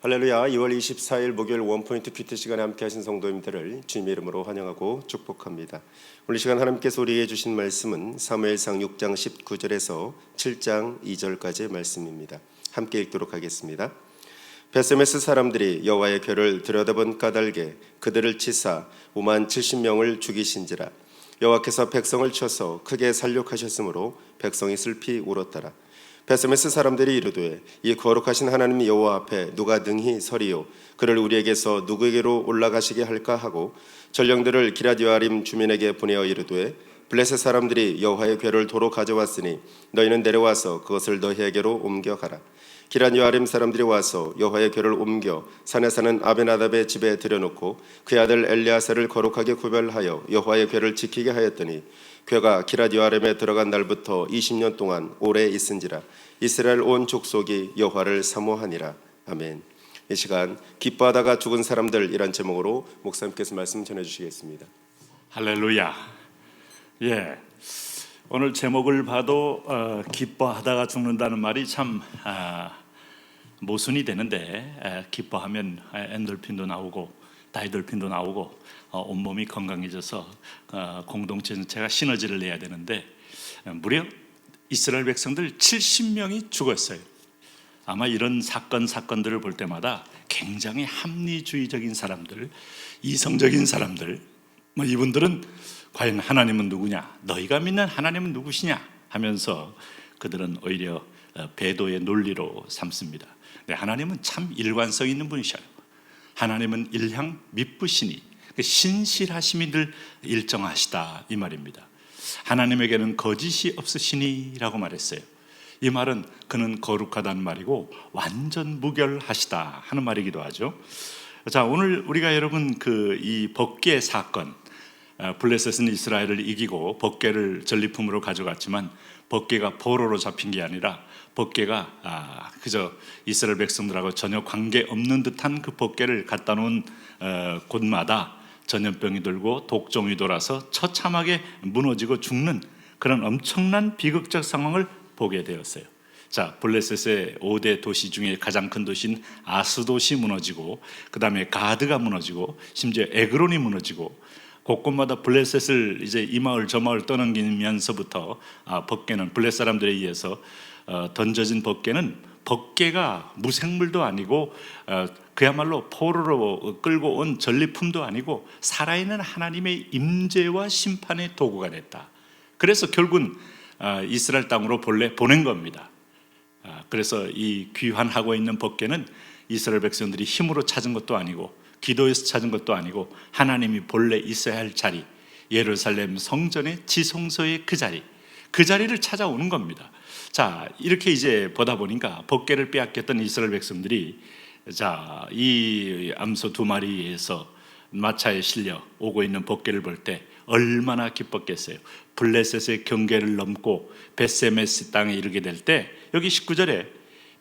할렐루야. 2월 24일 목요일 원포인트 큐티 시간에 함께 하신 성도님들을 주님의 이름으로 환영하고 축복합니다. 오늘 시간 하나님께서 우리에게 주신 말씀은 사무엘상 6장 19절에서 7장 2절까지의 말씀입니다. 함께 읽도록 하겠습니다. 베세메스 사람들이 여호와의 궤를 들여다본 까닭에 그들을 치사 5만 70명을 죽이신지라. 여호와께서 백성을 쳐서 크게 살육하셨으므로 백성이 슬피 울었더라. 베세메스 사람들이 이르되 이 거룩하신 하나님 여호와 앞에 누가 능히 서리요 그를 우리에게서 누구에게로 올라가시게 할까 하고 전령들을 기럇여아림 주민에게 보내어 이르되 블레셋 사람들이 여호와의 궤를 도로 가져왔으니 너희는 내려와서 그것을 너희에게로 옮겨가라. 기럇여아림 사람들이 와서 여호와의 궤를 옮겨 산에 사는 아벤아답의 집에 들여놓고 그의 아들 엘리아사를 거룩하게 구별하여 여호와의 궤를 지키게 하였더니 궤가 기럇여아림에 들어간 날부터 20년 동안 오래 있은지라. 이스라엘 온 족속이 여호와를 사모하니라. 아멘. 이 시간 기뻐하다가 죽은 사람들이란 제목으로 목사님께서 말씀 전해주시겠습니다. 할렐루야. 오늘 제목을 봐도 기뻐하다가 죽는다는 말이 참 모순이 되는데, 기뻐하면 엔돌핀도 나오고 다이돌핀도 나오고 온몸이 건강해져서 공동체 전체가 시너지를 내야 되는데, 무려 이스라엘 백성들 70명이 죽었어요. 아마 이런 사건들을 볼 때마다 굉장히 합리주의적인 사람들, 이성적인 사람들, 이분들은 과연 하나님은 누구냐, 너희가 믿는 하나님은 누구시냐 하면서 그들은 오히려 배도의 논리로 삼습니다. 하나님은 참 일관성 있는 분이셔요. 하나님은 일향 미쁘시니 신실하심이 늘 일정하시다, 이 말입니다. 하나님에게는 거짓이 없으시니 라고 말했어요. 이 말은 그는 거룩하다는 말이고 완전 무결하시다 하는 말이기도 하죠. 자, 오늘 우리가 여러분 이 법궤 사건, 블레셋은 이스라엘을 이기고 법궤를 전리품으로 가져갔지만 법궤가 포로로 잡힌 게 아니라 법궤가 그저 이스라엘 백성들하고 전혀 관계없는 듯한 그 법궤를 갖다 놓은 곳마다 전염병이 돌고 독종이 돌아서 처참하게 무너지고 죽는 그런 엄청난 비극적 상황을 보게 되었어요. 자, 블레셋의 5대 도시 중에 가장 큰 도시인 아스돗이 무너지고, 그 다음에 가드가 무너지고, 심지어 에그론이 무너지고, 곳곳마다 블레셋을 이제 이 마을 저 마을 떠넘기면서부터 법궤는 블레셋 사람들에 의해서 던져진 법궤가 무생물도 아니고 그야말로 포로로 끌고 온 전리품도 아니고 살아있는 하나님의 임재와 심판의 도구가 됐다. 그래서 결국은 이스라엘 땅으로 본래 보낸 겁니다. 그래서 이 귀환하고 있는 법궤는 이스라엘 백성들이 힘으로 찾은 것도 아니고 기도에서 찾은 것도 아니고 하나님이 본래 있어야 할 자리, 예루살렘 성전의 지성소의 그 자리를 찾아오는 겁니다. 자, 이렇게 이제 보다 보니까 법궤를 빼앗겼던 이스라엘 백성들이 이 암소 2마리에서 마차에 실려 오고 있는 법궤를 볼 때 얼마나 기뻤겠어요. 블레셋의 경계를 넘고 베세메스 땅에 이르게 될 때, 여기 19절에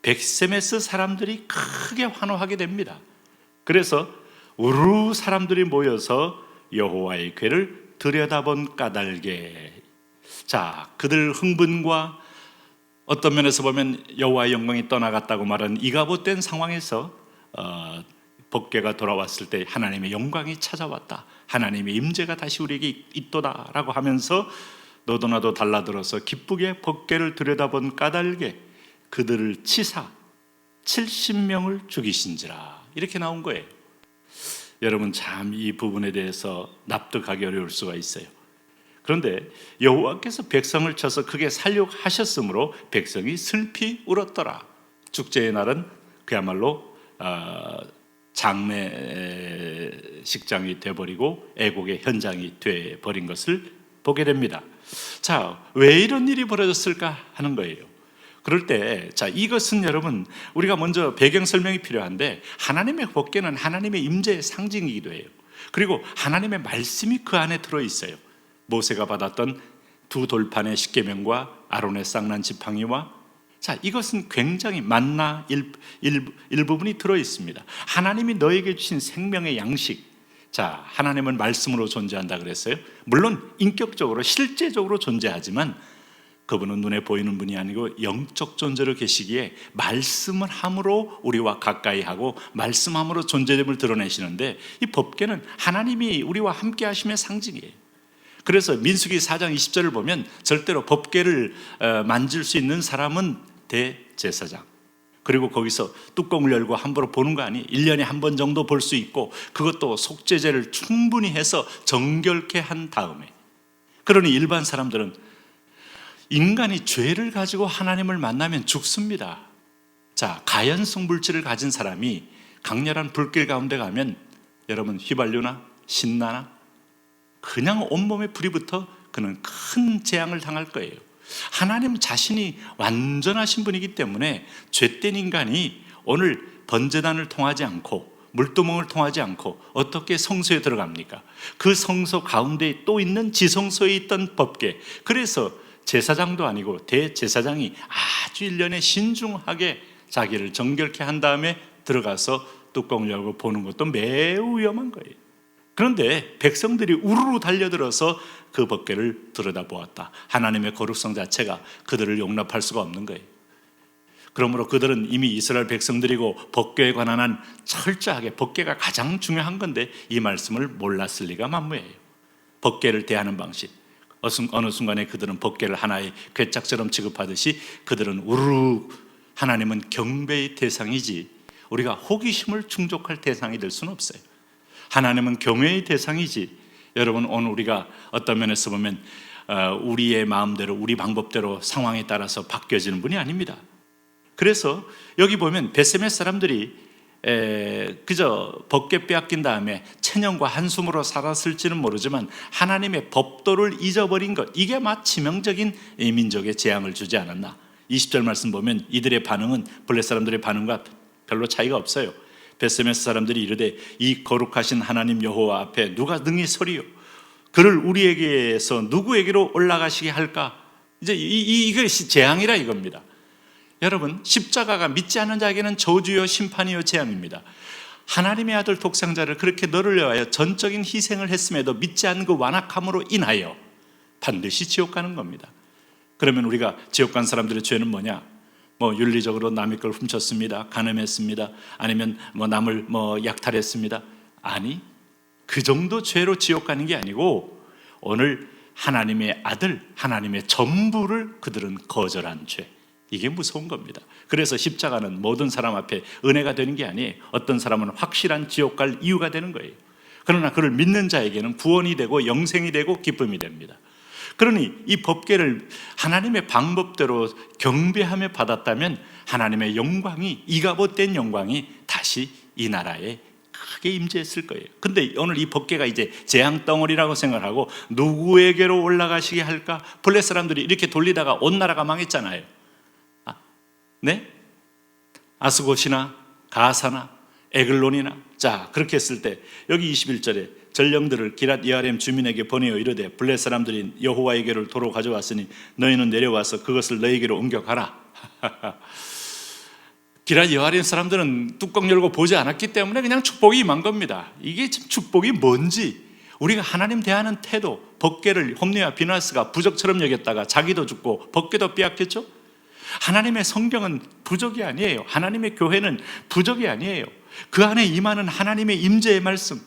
베세메스 사람들이 크게 환호하게 됩니다. 그래서 우르 사람들이 모여서 여호와의 궤를 들여다본 까닭에, 그들 흥분과 어떤 면에서 보면 여호와의 영광이 떠나갔다고 말하는 이가봇된 상황에서 법궤가 돌아왔을 때 하나님의 영광이 찾아왔다, 하나님의 임재가 다시 우리에게 있도다 라고 하면서 너도 나도 달라들어서 기쁘게 법궤를 들여다본 까닭에 그들을 치사 70명을 죽이신지라, 이렇게 나온 거예요. 여러분, 참 이 부분에 대해서 납득하기 어려울 수가 있어요. 그런데 여호와께서 백성을 쳐서 크게 살육하셨으므로 백성이 슬피 울었더라. 축제의 날은 그야말로 장례식장이 돼버리고 애곡의 현장이 돼버린 것을 보게 됩니다. 자, 왜 이런 일이 벌어졌을까 하는 거예요. 그럴 때, 이것은 여러분, 우리가 먼저 배경 설명이 필요한데, 하나님의 법궤는 하나님의 임재의 상징이기도 해요. 그리고 하나님의 말씀이 그 안에 들어있어요. 모세가 받았던 2 돌판의 십계명과 아론의 쌍난 지팡이와, 이것은 굉장히 만나 일부분이 들어있습니다. 하나님이 너에게 주신 생명의 양식, 하나님은 말씀으로 존재한다 그랬어요. 물론 인격적으로 실제적으로 존재하지만 그분은 눈에 보이는 분이 아니고 영적 존재로 계시기에 말씀을 함으로 우리와 가까이 하고 말씀함으로 존재됨을 드러내시는데, 이 법궤는 하나님이 우리와 함께 하심의 상징이에요. 그래서 민수기 4장 20절을 보면 절대로 법궤를 만질 수 있는 사람은 대제사장, 그리고 거기서 뚜껑을 열고 함부로 보는 거 아니, 1년에 한 번 정도 볼 수 있고, 그것도 속죄제를 충분히 해서 정결케 한 다음에. 그러니 일반 사람들은 인간이 죄를 가지고 하나님을 만나면 죽습니다. 자, 가연성 물질을 가진 사람이 강렬한 불길 가운데 가면 여러분 휘발유나 신나나 그냥 온몸에 불이 붙어 그는 큰 재앙을 당할 거예요. 하나님 자신이 완전하신 분이기 때문에 죄된 인간이 오늘 번제단을 통하지 않고 물두멍을 통하지 않고 어떻게 성소에 들어갑니까? 그 성소 가운데 또 있는 지성소에 있던 법궤, 그래서 제사장도 아니고 대제사장이 아주 1년에 신중하게 자기를 정결케 한 다음에 들어가서 뚜껑을 열고 보는 것도 매우 위험한 거예요. 그런데 백성들이 우르르 달려들어서 그 법궤를 들여다보았다. 하나님의 거룩성 자체가 그들을 용납할 수가 없는 거예요. 그러므로 그들은 이미 이스라엘 백성들이고 법궤에 관한 한 철저하게, 법궤가 가장 중요한 건데 이 말씀을 몰랐을 리가 만무해요. 법궤를 대하는 방식, 어느 순간에 그들은 법궤를 하나의 괴짝처럼 취급하듯이 그들은 우르르, 하나님은 경배의 대상이지 우리가 호기심을 충족할 대상이 될 수는 없어요. 하나님은 경외의 대상이지, 여러분 오늘 우리가 어떤 면에서 보면 우리의 마음대로 우리 방법대로 상황에 따라서 바뀌어지는 분이 아닙니다. 그래서 여기 보면 베세메 사람들이 그저 법궤 빼앗긴 다음에 체념과 한숨으로 살았을지는 모르지만 하나님의 법도를 잊어버린 것, 이게 막 치명적인 이 민족에 재앙을 주지 않았나. 20절 말씀 보면 이들의 반응은 블레 사람들의 반응과 별로 차이가 없어요. 베세메스 사람들이 이르되 이 거룩하신 하나님 여호와 앞에 누가 능히 서리요? 그를 우리에게서 누구에게로 올라가시게 할까? 이제 이것이 재앙이라 이겁니다. 여러분, 십자가가 믿지 않는 자에게는 저주요 심판이요 재앙입니다. 하나님의 아들 독생자를 그렇게 너를 위하여 전적인 희생을 했음에도 믿지 않는 그 완악함으로 인하여 반드시 지옥 가는 겁니다. 그러면 우리가 지옥 간 사람들의 죄는 뭐냐? 윤리적으로 남의 걸 훔쳤습니다, 간음했습니다, 아니면 남을 약탈했습니다. 아니, 그 정도 죄로 지옥 가는 게 아니고 오늘 하나님의 아들, 하나님의 전부를 그들은 거절한 죄, 이게 무서운 겁니다. 그래서 십자가는 모든 사람 앞에 은혜가 되는 게 아니에요. 어떤 사람은 확실한 지옥 갈 이유가 되는 거예요. 그러나 그를 믿는 자에게는 구원이 되고 영생이 되고 기쁨이 됩니다. 그러니 이 법궤를 하나님의 방법대로 경배하며 받았다면 하나님의 영광이, 이가봇된 영광이 다시 이 나라에 크게 임재했을 거예요. 근데 오늘 이 법궤가 이제 재앙 덩어리라고 생각하고 누구에게로 올라가시게 할까? 블레 사람들이 이렇게 돌리다가 온 나라가 망했잖아요. 네? 아스곳이나 가사나 에글론이나. 자, 그렇게 했을 때 여기 21절에 전령들을 기랏 여아림 주민에게 보내어 이르되 블레 사람들이 여호와에게로 도로 가져왔으니 너희는 내려와서 그것을 너희에게로 옮겨가라. 기랏 여아림 사람들은 뚜껑 열고 보지 않았기 때문에 그냥 축복이 임한 겁니다. 이게 참 축복이 뭔지, 우리가 하나님 대하는 태도, 법궤를 홈리와 비나스가 부적처럼 여겼다가 자기도 죽고 법궤도 빼앗겼죠. 하나님의 성경은 부적이 아니에요. 하나님의 교회는 부적이 아니에요. 그 안에 임하는 하나님의 임재의 말씀,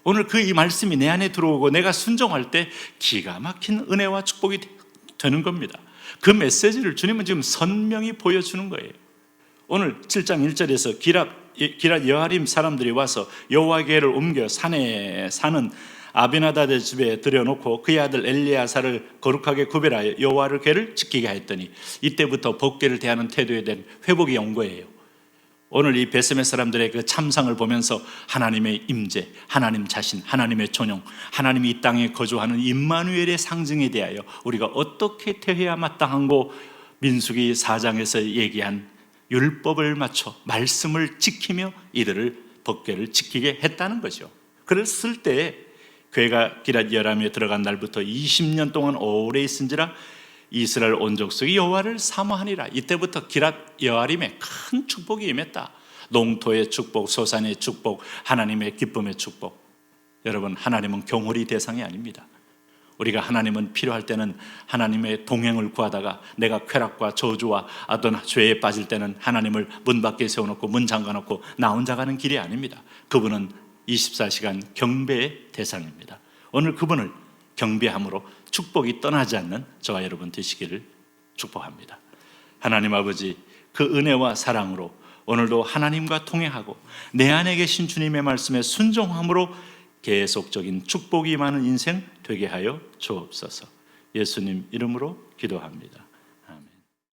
오늘 그 이 말씀이 내 안에 들어오고 내가 순종할 때 기가 막힌 은혜와 축복이 되는 겁니다. 그 메시지를 주님은 지금 선명히 보여주는 거예요. 오늘 7장 1절에서 기랏 여아림 사람들이 와서 여호와께를 옮겨 산에 사는 아비나답의 집에 들여놓고 그의 아들 엘리야사를 거룩하게 구별하여 여호와를 궤를 지키게 하였더니 이때부터 법궤를 대하는 태도에 대한 회복이 온 거예요. 오늘 이 베세메 사람들의 그 참상을 보면서 하나님의 임재, 하나님 자신, 하나님의 존영, 하나님이 이 땅에 거주하는 임마누엘의 상징에 대하여 우리가 어떻게 대해야 마땅한고 민수기 4장에서 얘기한 율법을 맞춰 말씀을 지키며 이들을 법궤를 지키게 했다는 거죠. 그랬을 때 괴가 기랏 여아림에 들어간 날부터 20년 동안 오래 있은지라 이스라엘 온 족속이 여호와를 사모하니라. 이때부터 기랏 여아림에 큰 축복이 임했다. 농토의 축복, 소산의 축복, 하나님의 기쁨의 축복. 여러분, 하나님은 경홀이 대상이 아닙니다. 우리가 하나님은 필요할 때는 하나님의 동행을 구하다가 내가 쾌락과 저주와 어떤 죄에 빠질 때는 하나님을 문 밖에 세워놓고 문 잠가놓고 나 혼자 가는 길이 아닙니다. 그분은 24시간 경배의 대상입니다. 오늘 그분을 경배함으로 축복이 떠나지 않는 저와 여러분 되시기를 축복합니다. 하나님 아버지, 그 은혜와 사랑으로 오늘도 하나님과 통행하고 내 안에 계신 주님의 말씀에 순종함으로 계속적인 축복이 많은 인생 되게 하여 주옵소서. 예수님 이름으로 기도합니다.